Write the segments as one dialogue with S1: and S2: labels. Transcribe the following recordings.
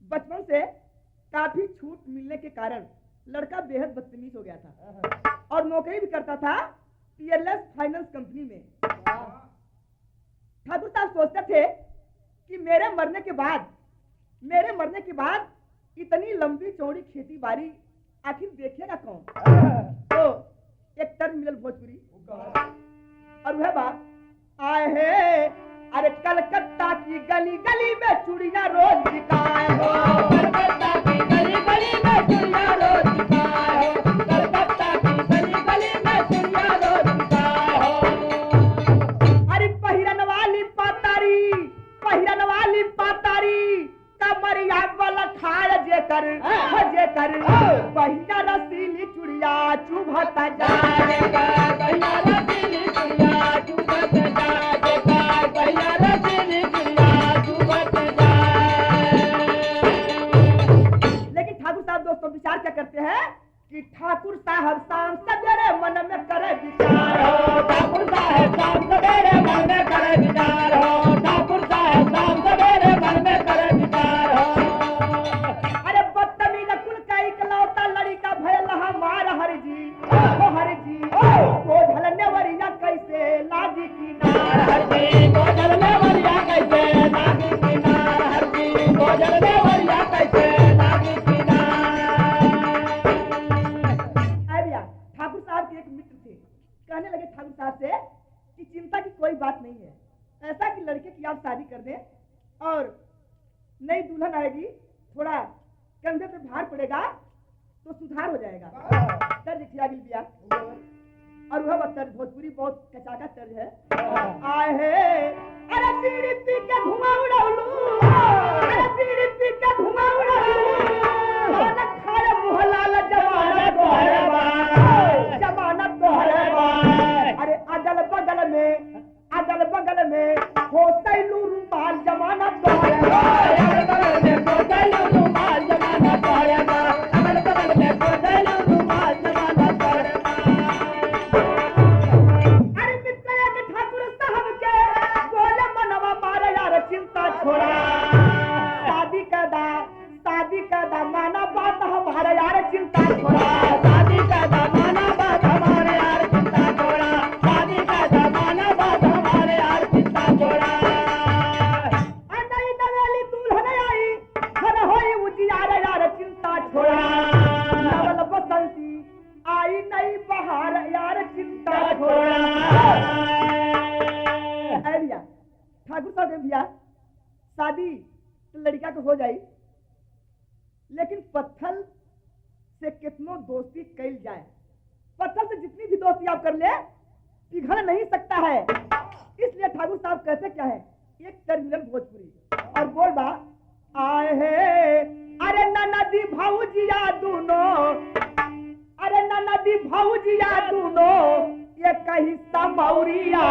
S1: बचपन से काफी छूट मिलने के कारण लड़का बेहद बदतमीज हो गया था और नौकरी भी करता था पीएलएस फाइनेंस कंपनी में। ठाकुर साहब सोचते थे कि मेरे मरने के बाद इतनी लंबी चौड़ी खेती बाड़ी आखिर देखेगा कौन। तो एक टर्म मिलल भोजपुरी और वह बात आए है, अरे कलकत्ता की गली गली में चूड़ियां रोज बिकाए हो, कलकत्ता की गली गली में चूड़ियां रोज बिकाए हो, कलकत्ता की गली गली में चूड़ियां रोज बिकाए हो। अरे पहिरन वाली पातारी कमरिया वाला खाए जेकर पहिया रसीली चूड़िया चुभता जाए, पहिया रसीली चूड़िया चुभत जाए, पहिया रसीली चूड़िया चुभत जाए। लेकिन ठाकुर साहब दोस्तों विचार क्या करते हैं कि ठाकुर साहब शाम सवेरे मन में करे विचार हो, ठाकुर साहब शाम सवेरे मन में करे विचार हो, ठाकुर साहब शाम सवेरे मन में करे विचार हो। अरे बदतमीज कुल का इकलौता लड़का भयल हमार हरजी को झलने वरिया कैसे लागी किनार, हरजी को झलने वरिया कैसे लागी किनार, हरजी को झलने वरिया कैसे लागी किनार। अरे ठाकुर साहब के एक मित्र थे, कहने लगे ठाकुर साहब से कि चिंता की कोई बात नहीं है, ऐसा कि लड़के की आप शादी कर दें और नई दुल्हन आएगी, थोड़ा कंधे पे भार पड़ेगा तो सुधार हो जाएगा। तर्ज खिया गिल दिया और वह तर्ज भोजपुरी बहुत कचाका तर्ज है। आए है, अरे बीड़ी पी के धुआं उड़ालू, अरे बीड़ी पी के धुआं उड़ालू, खाना खाए मुँह लाल जमाना तोहरे बाय, जमाना तोहरे बाय। अरे अगल बगल में हो तैलू रूमाल जमाना तोहरे बाय, अगल बगल में हो तैलू रूमाल जमाना तोहरे बाय, अगल बगल में हो तैलू रूमाल जमाना तोहरे बाय। अरे मित्र के ठाकुर साहब के बोले मनवा मारे यार चिंता छोड़ा, शादी का दा माना बात हमारे यार चिंता छोड़ा, शादी का दा माना बात हमारे यार चिंता छोड़ा, शादी का दा माना बात हमारे यार चिंता छोड़ा। नई नवेली दुल्हन आई घर होई उजियार यार चिंता छोड़ा, नवल बसंती आई नई बहार यार चिंता छोड़ा। भैया ठाकुर साहब भैया शादी तो लड़का को हो जाई, लेकिन पत्थर से कितनो दोस्ती कैल जाए, पत्थर से जितनी भी दोस्ती आप कर ले पिघल नहीं सकता है। इसलिए ठाकुर साहब कहते क्या है, एक टर्मिनल भोजपुरी और बोल बा आए है, अरे नदी भाऊजिया दोनों, अरे नदी भाऊजिया दोनों ये कही समौरिया,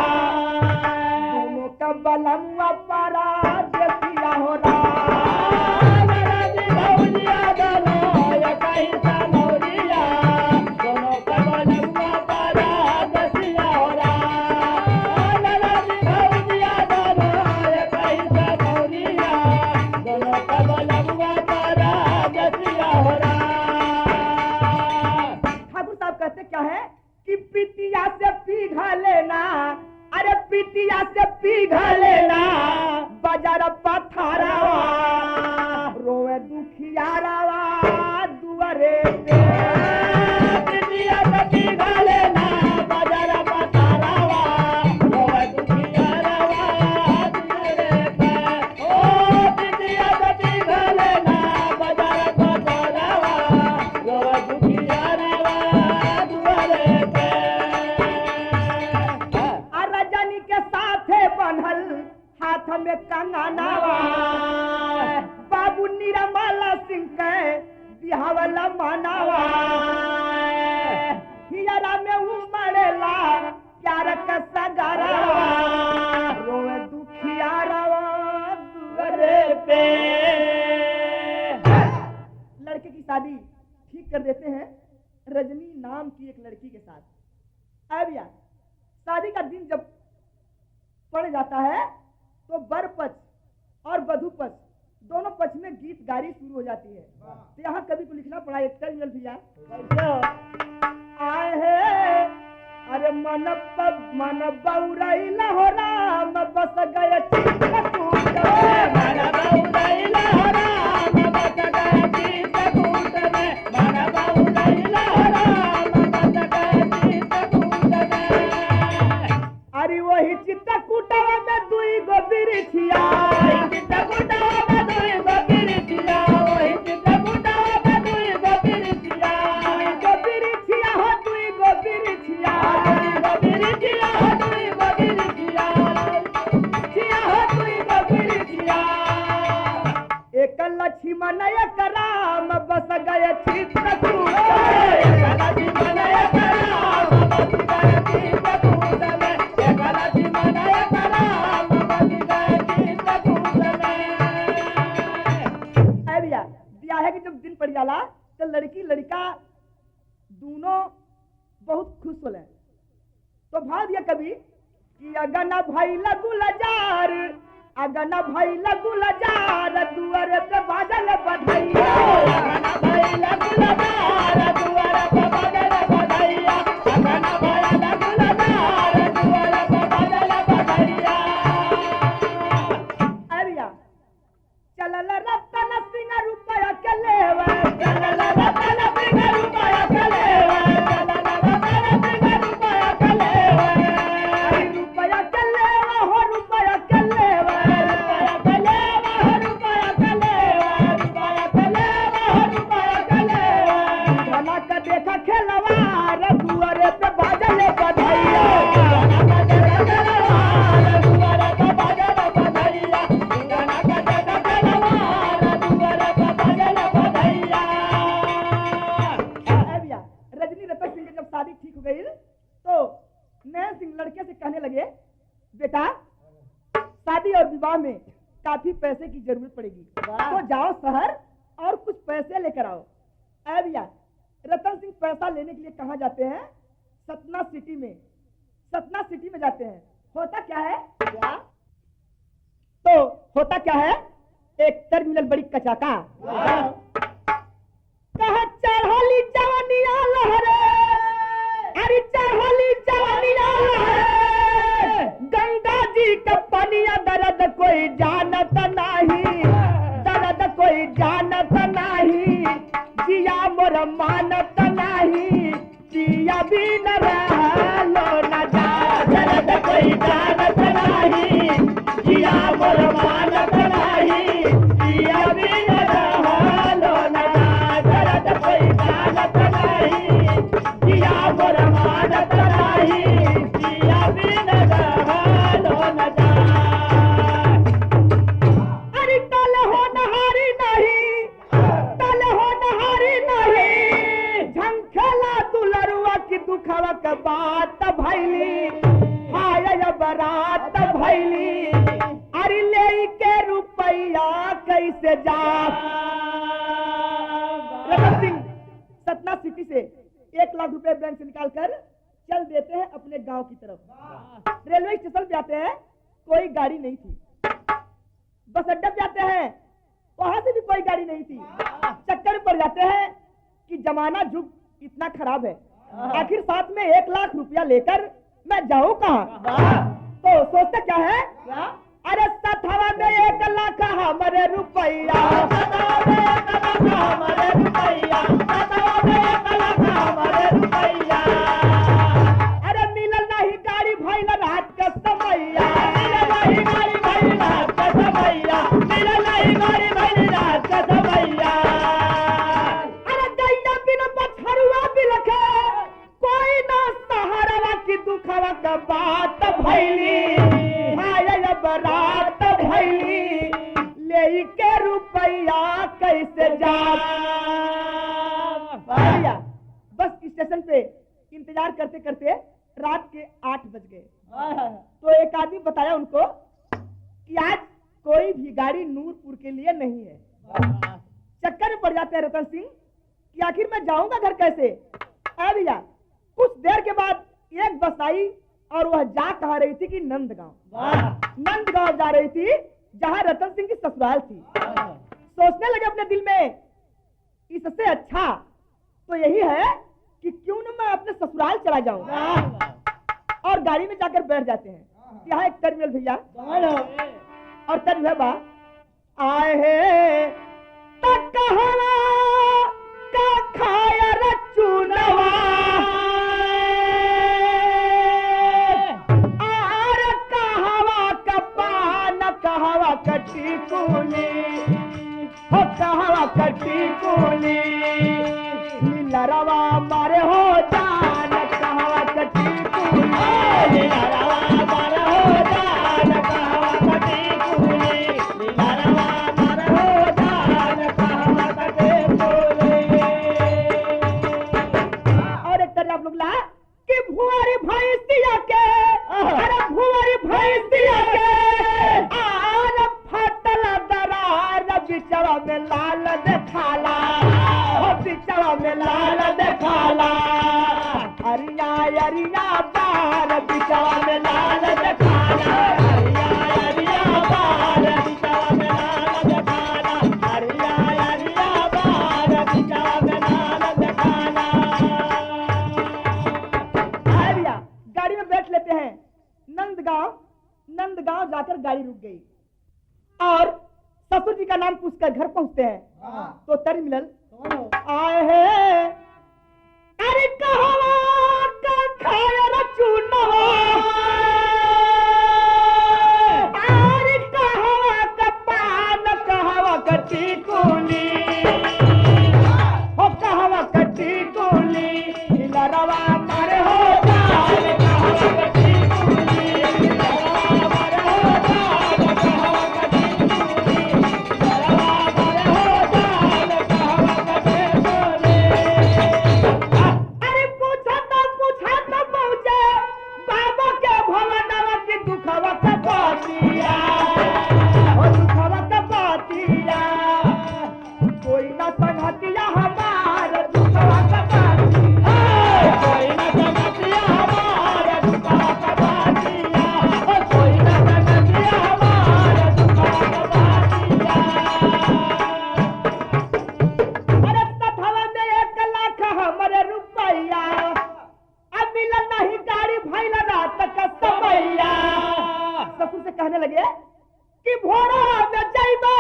S1: दोनों का बलमुआ पारा देसिया हो रहा, नदी भाऊजिया दोनों ये कही समौरिया, दोनों का बलमुआ पारा देसिया हो रहा, नदी भाऊजिया दोनों ये कही समौरिया, दोनों का बलमुआ पारा देसिया हो रहा। ठाकुर साहब कहते क्या है कि पिटिया से पीघा लेना, अरे पिटिया से पीघा लेना बाजार पथारा रोए दुखियारावा दुआरे पे, पिटिया से पीघा लेना बाजार पथारा रोए दुखियारावा दुआरे पे, ओ पिटिया से पीघा लेना बाजार पथारा रोए दुखियारावा दुआरे पे। रजनी के साथे बनल हाथ में कंगनावा, बाबू निरमला सिंह के बिहावला मनावा, हियरा में उमड़ेला प्यार का सगरावा रोए दुखियारावा दुआरे पे। लड़के की शादी ठीक कर देते हैं रजनी नाम की एक लड़की के साथ। अब यार शादी का दिन जब पड़ जाता है तो वर पक्ष और वधु पक्ष दोनों पक्ष में गीत गारी शुरू हो जाती है। तो यहाँ कवि को लिखना पड़ा एक टर्मिनल भैया, आए है अरे मन बउरैला हो राम बस गए चित्रकूट में, मन बउरैला हो राम बस गए चित्रकूट में, मन बउरैला हो राम बस गए चित्रकूट में। अरे वही चित्रकूटवा में दुई गो बिरछिया, चित्रकूटवा में दुई गो बिरछिया, वही चित्रकूटवा में दुई गो बिरछिया, गो बिरछिया हो दुई गो बिरछिया, दुई गो बिरछिया हो दुई गो बिरछिया, छिया हो दुई गो बिरछिया। एक लक्ष्मण एक राम बस गए चित्रकूट में, एक लक्ष्मण एक राम बस गए चित्रकूट में, एक लक्ष्मण एक राम बस गए चित्रकूट में। अरे भैया ब्याह के जब दिन पड़ जाला तो लड़की लड़का दोनों बहुत खुश होले। तो भाव दिया कभी कि अगना भाई गुलजार, अगना भाई गुलजार दुआरे पे बाजल बधाइया, अगना भाई गुलजार दुआरे पे बाजल बधाइया, अगना भाई गुलजार दुआरे पे बाजल बधाइया। अरिया चलल रतन सिंह रुपया के लेवे, चलल रतन सिंह रुपया के लेवे, चलल रतन सिंह रुपया के लेवे, रुपया के लेवे हो रुपया के लेवे, रुपया के लेवे हो रुपया के लेवे, रुपया के लेवे हो रुपया के लेवे। भला के देखा खेलवार दुआरे पे बाजल बधाइया, भला के देखा खेलवार दुआरे पे बाजल बधाइया, भला के देखा खेलवार दुआरे पे बाजल बधाइया। भैया रजनी रतन सिंह की जब शादी ठीक हो गई तो नैन सिंह लड़के से कहने लगे, बेटा शादी और विवाह में काफी पैसे की जरूरत पड़ेगी, तो जाओ शहर और कुछ पैसे लेकर आओ। भैया रतन सिंह पैसा लेने के लिए कहाँ जाते हैं? सतना सिटी में, सतना सिटी में जाते हैं। होता क्या है क्या? तो होता क्या है, एक टर्मिनल बड़ी कचाका कहा चढ़ली जवानिया लहरे, अरे चढ़ली जवानिया लहरे, गंगा जी का पानिया दर्द कोई जानत नहीं, दर्द कोई जानत नहीं, जिया मोर मानत नहीं, जिया भी न रहलो न जा, दर्द कोई जानत नहीं, जिया मोर मानत नहीं, जिया भी न रहलो न जा, दर्द कोई जानत नहीं, जिया मोर मानत नहीं, जिया भी न रहलो न जा। अरे तल हो नहारी नहीं, तल हो नहारी नहीं, झंखला दुलरुआ की दुखवा के बात भैली, हाय बरात भैली, अरे ले के रुपया कैसे जा। रतन सिंह सतना सिटी से 1 लाख रुपए बैंक से निकाल कर चल देते हैं अपने गांव की तरफ। रेलवे स्टेशन पे आते हैं, कोई गाड़ी नहीं थी। बस अड्डा पे आते हैं, वहां से भी कोई गाड़ी नहीं थी। चक्कर में पड़ जाते हैं कि जमाना जुग इतना खराब है, आखिर साथ में 1 लाख रुपया लेकर मैं जाऊं कहाँ? तो सोचते क्या है, अरे सथवा में 1 लाख हमारे रुपया, सथवा में 1 लाख हमारे रुपया, सथवा में 1 लाख हमारे रुपया, अरे मिलल नहीं गाड़ी भइल रात के समैया, मिलल नहीं गाड़ी भइल रात के समैया, मिलल नहीं गाड़ी भइल रात के समैया, अरे दैया बिन बछरुआ बिलखे, कोई ना सहारा की दुखवा का बात भइली, हाय बरात भइली, ले के रुपया कैसे जा। भैया बस स्टेशन पे इंतजार करते करते रात के 8 बज गए। तो एक आदमी बताया उनको कि आज कोई भी गाड़ी नूरपुर के लिए नहीं है। चक्कर में पड़ जाते हैं रतन सिंह कि आखिर मैं जाऊंगा घर कैसे। भैया कुछ देर के बाद एक बस आई और वह जा कहा रही थी कि नंदगांव। नंदगांव जा रही थी, जहाँ रतन सिंह की ससुराल थी। सोचने लगे अपने दिल में, इससे अच्छा तो यही है कि क्यों न मैं अपने ससुराल चला जाऊं। और गाड़ी में जाकर बैठ जाते हैं। यहाँ एक टर्मिनल भैया और टर्मिनल बा आए हैं कहवा का खाया रचुनवा आर कहवा का पान कहवा कटी कुली हो कहवा कटी कुली नीलरवा मारे हो जान कहवा कटी कुली नीलरवा मारे हो जान कहवा कटी कुली नीलरवा मारे हो जान कहवा कटी कुली। और एक तरह आप लोग ला कि भुआरी भैंसिया के अरे भुआरी भैंसिया के आर फटल दरार बिचवा में लाल देखाला हो बिचवा में लाल देखाला अरिया अरिया बार बिचवा में लाल देखाला अरिया अरिया बार बिचवा में लाल देखाला अरिया अरिया बार बिचवा में लाल देखाला। आइडिया गाड़ी में बैठ लेते हैं। नंदगांव जाकर गाड़ी रुक गई और ससुर जी का नाम पूछकर घर पहुंचते हैं। तो टर्मिनल आए हैं अरे कहवा का खाया रचुनवा अरे कहवा का पान कहवा कटी कुली हो कहवा कटी कुली लरवा मारे हो जान कहवा कटी कुली लरवा मारे हो जान कहवा कटी कुली लरवा मारे हो जान कहवा कटी कुली। अरे पूछा तो पहुंचे बाबा के भवनवा की दुखवा का बातिया हो दुखवा का बातिया कोई ना संगतिया हमार दुखवा का बातिया कोई ना संगतिया हमार दुखवा का बातिया कोई ना संगतिया हमार दुखवा का बातिया। अरे तथवा में 1 लाख हमारे रुपया अब मिला नहीं गाड़ी भइल रात का समैया। ससुर से कहने लगे कि भोरा में जाइबे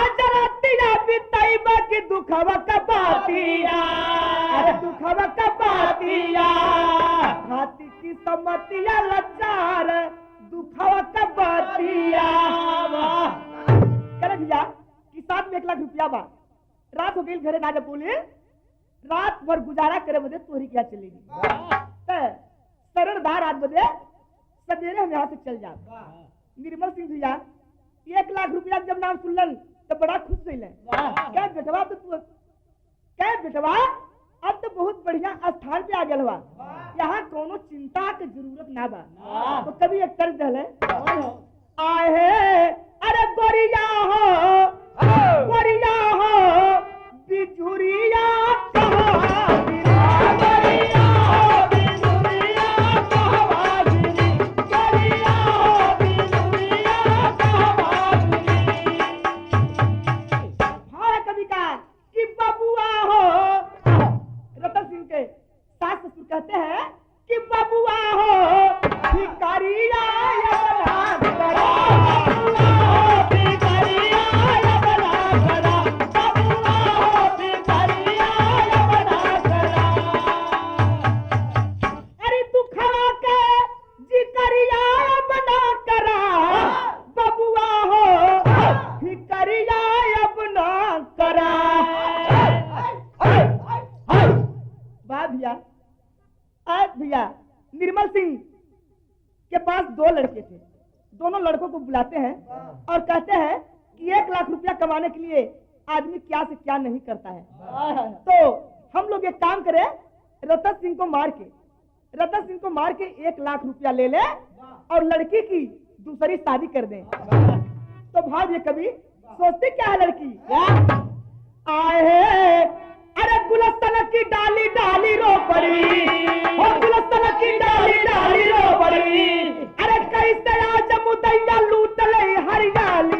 S1: आज रातिया बिताइबे कि दुखवा का बातिया अरे दुखवा का बातिया हाथी की समतिया लाचार दुखवा का बातिया। करे भैया कि साथ में 1 लाख रुपया बा रात हो गई घरे ना जब बोले रात भर गुजारा करे बदे तोरी क्या चलेगी शरणदार 8 बजे सवेरे हम यहाँ से चल जा। निर्मल सिंह भैया 1 लाख रुपया जब नाम सुनलन तो बड़ा खुश हुई क्या बेटवा तो तू क्या बेटवा अब तो बहुत बढ़िया स्थान पे आ गया हुआ यहाँ कोनो चिंता के जरूरत ना बा। तो कभी एक तर्ज दहले आए हैं अरे गोरिया हो बिजुरिया कहाँ गिरी गोरिया हो बिजुरिया कहाँ गिरी गोरिया हो बिजुरिया कहाँ गिरी। हाँ कभी का कि बबुआ हो रतन सिंह के सास ससुर कहते हैं कि बबुआ हो भिखारिया यमना करा बबुआ हो भिखारिया यमना करा बबुआ हो भिखारिया यमना करा। अरे दुखवा के जिकरिया यमना करा बबुआ हो भिखारिया यमना करा। वाह भैया आज भैया निर्मल सिंह के पास 2 लड़के थे। दोनों लड़कों को बुलाते हैं और कहते हैं कि 1 लाख रुपया कमाने के लिए आदमी क्या से क्या नहीं करता है। तो हम लोग एक काम करें रतन सिंह को मार के 1 लाख रुपया ले ले और लड़की की दूसरी शादी कर दें। तो भाव ये कभी सोचते क्या है लड़की आए हैं अरे गुलस्तन की डाली डाली रो पड़ी हो गुलस्तन की डाली डाली रो पड़ी अरे कैसे आज मुदैया लूट ले हरियाली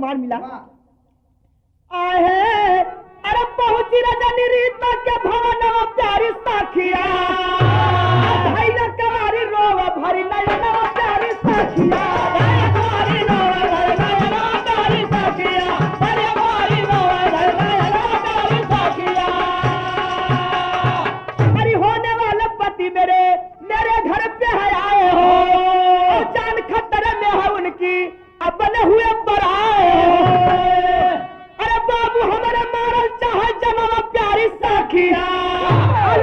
S1: प्रमाण मिला। आहे अरे पहुंची रजनी रीता के भवन प्यारी साखिया भाई न कवारी रोवा भरी नयन प्यारी साखिया भाई रोवा भरी नयन प्यारी साखिया भाई रोवा भरी नयन प्यारी साखिया। अरे होने वाले पति मेरे घर पे है आए हो और जान खतरे में है उनकी अपने हुए पराए हो। अरे बाबू हमारे मारल चाहे जमावा प्यारी साखिया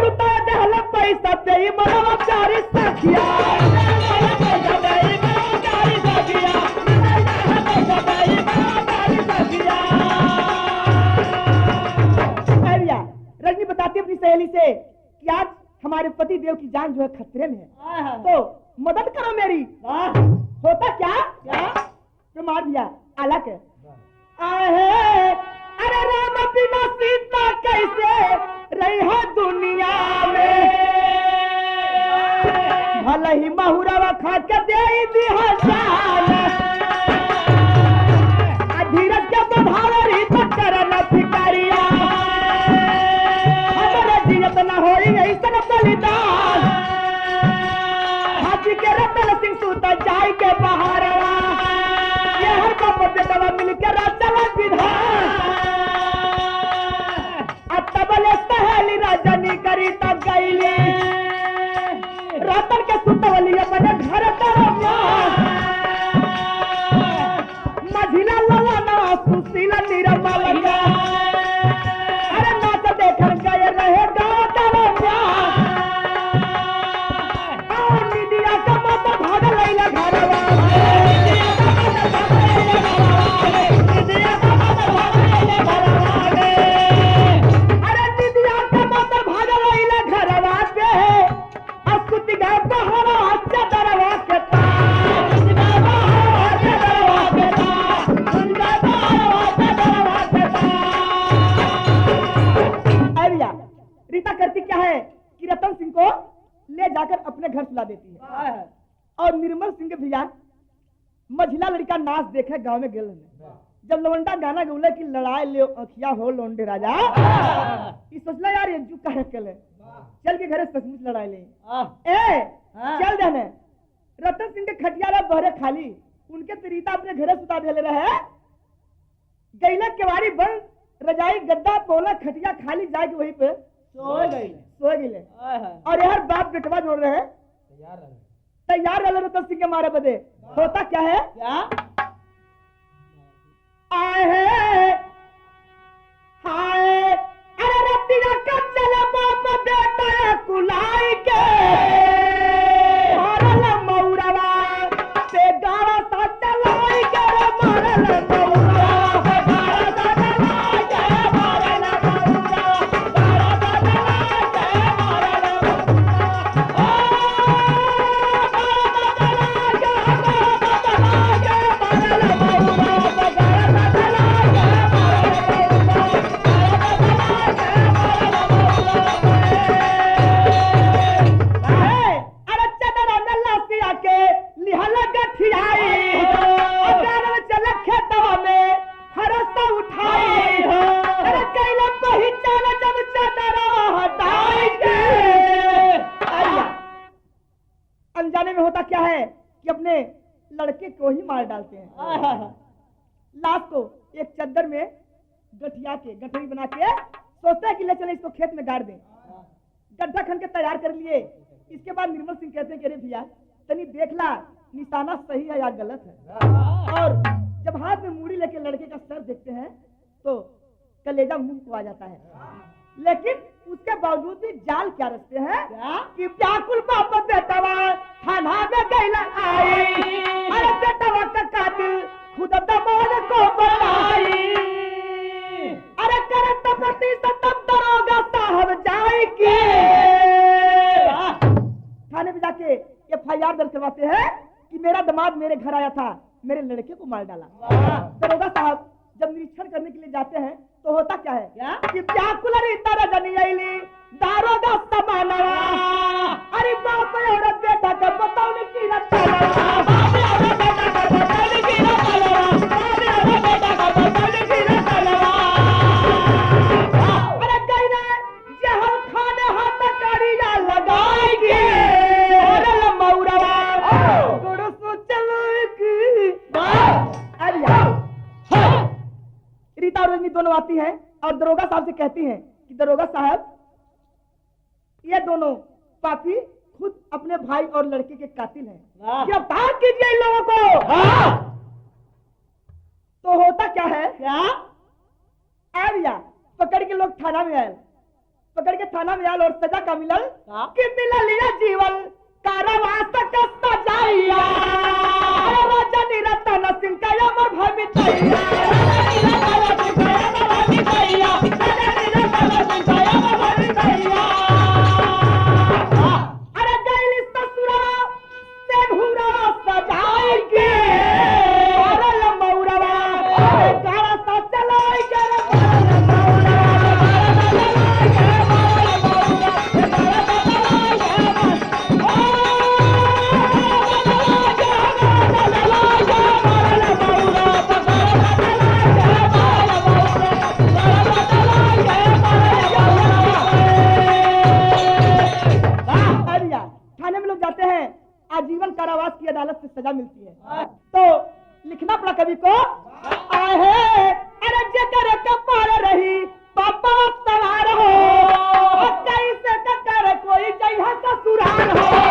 S1: लुटा देहला पैसा दे मनवा प्यारी साखिया रजनी बताती अपनी सहेली से कि आज हमारे पति देव की जान जो है खतरे में है, तो मदद करो मेरी। होता क्या प्रमाण दिया अलग है। आहे अरे राम बिना सीता कैसे रही है दुनिया में भले ही महुरवा खा के दे दिया जान धीरज के बधावरी करना फिकारिया हमारे जीवत न हो ऐसा बलिदान हाथी के रतन सिंह सूता जाय के बहारवा ये हर बाप बेटवा मिलकर चला विधान अतबले सहेली रजनी करी तब गईली रतन के सुतवली अपने घर तरफ मझिला लला ना सुशीला निरमल अरे नाच देखर गए रहे गाँव तरफ और निदिया का मत भाग लैला घरवा जाकर अपने घर सुला देती है और निर्मल सिंह के भैया मझिला लड़का नाच देखे गांव में गेल जब लवंडा गाना गौले की लड़ाई ले अखिया हो लोंडे राजा ये सोचला यार एक जुक कहे के चल के घरे सचमुच लड़ाई ले ए चल देने रतन सिंह के खटिया ला बहरे खाली उनके तरीता अपने घरे सुता देले रहे गैला केवाड़ी बंद रजाई गद्दा पोला खटिया खाली जाके वहीं पे सो गए और यार बाप बेटवा जोड़ रहे तैयार रहे रतन सिंह के मारे बदे होता क्या है आए है हाय अरे रतिया का चले बाप बेटा कुलाई के मारल मौरवा से गारा सा चलाई के मारल मौरवा से गारा सा चलाई के मारल मौरवा गारा सा चलाई के मारल अनजाने में होता क्या है कि अपने लड़के को ही मार डालते हैं लाश को एक चद्दर में गठरी बना के सोचते हैं कि ले चले इसको खेत में गाड़ दें गड्ढा खन के तैयार कर लिए इसके बाद निर्मल सिंह कहते हैं कि अरे भैया तनी देखला निशाना सही है या गलत है और जब हाथ में मूड़ी लेके लड़के का सर देखते हैं तो कलेजा मुंह को आ जाता है लेकिन उसके बावजूद भी जाल क्या रखते हैं कि व्याकुल बाप बेटवा थाना में गैला आई अरे बेटवा का कातिल खुद दमोद को बनाई अरे करे तपति सतम दरोगा साहब जाएगी थाने में जाके एफआईआर दर्ज करवाते हैं कि मेरा दामाद मेरे घर आया था मेरे लड़के को मार डाला। दरोगा साहब जब निरीक्षण करने के लिए जाते हैं तो होता क्या है कि व्याकुल दारोगा समानवा अरे बाप और बेटा का बताओ की रक्षा और रजनी दोनों आती हैं और दरोगा साहब से कहती हैं कि दरोगा साहब, ये दोनों पापी खुद अपने भाई और लड़के के कातिल हैं, गिरफ्तार कीजिए इन लोगों को। तो होता क्या है, क्या आ गया पकड़ के लोग थाना में आए, पकड़ के थाना में आए और सजा का मिलल कि मिला लिया जीवन कारावास का सजाइया। राजा निरतन सिंह का अमर भवितैया, अरे गैली ससुरा से घूरा सजाई के, अरे मौरवा गाड़ा सा चलाई के, थाने में लोग जाते हैं, आजीवन कारावास की अदालत से सजा मिलती है। तो लिखना पड़ा कवि को, आहे अरे जेकर कपार रही पापा सवार हो, कैसे कर कोई जइहा ससुराल हो।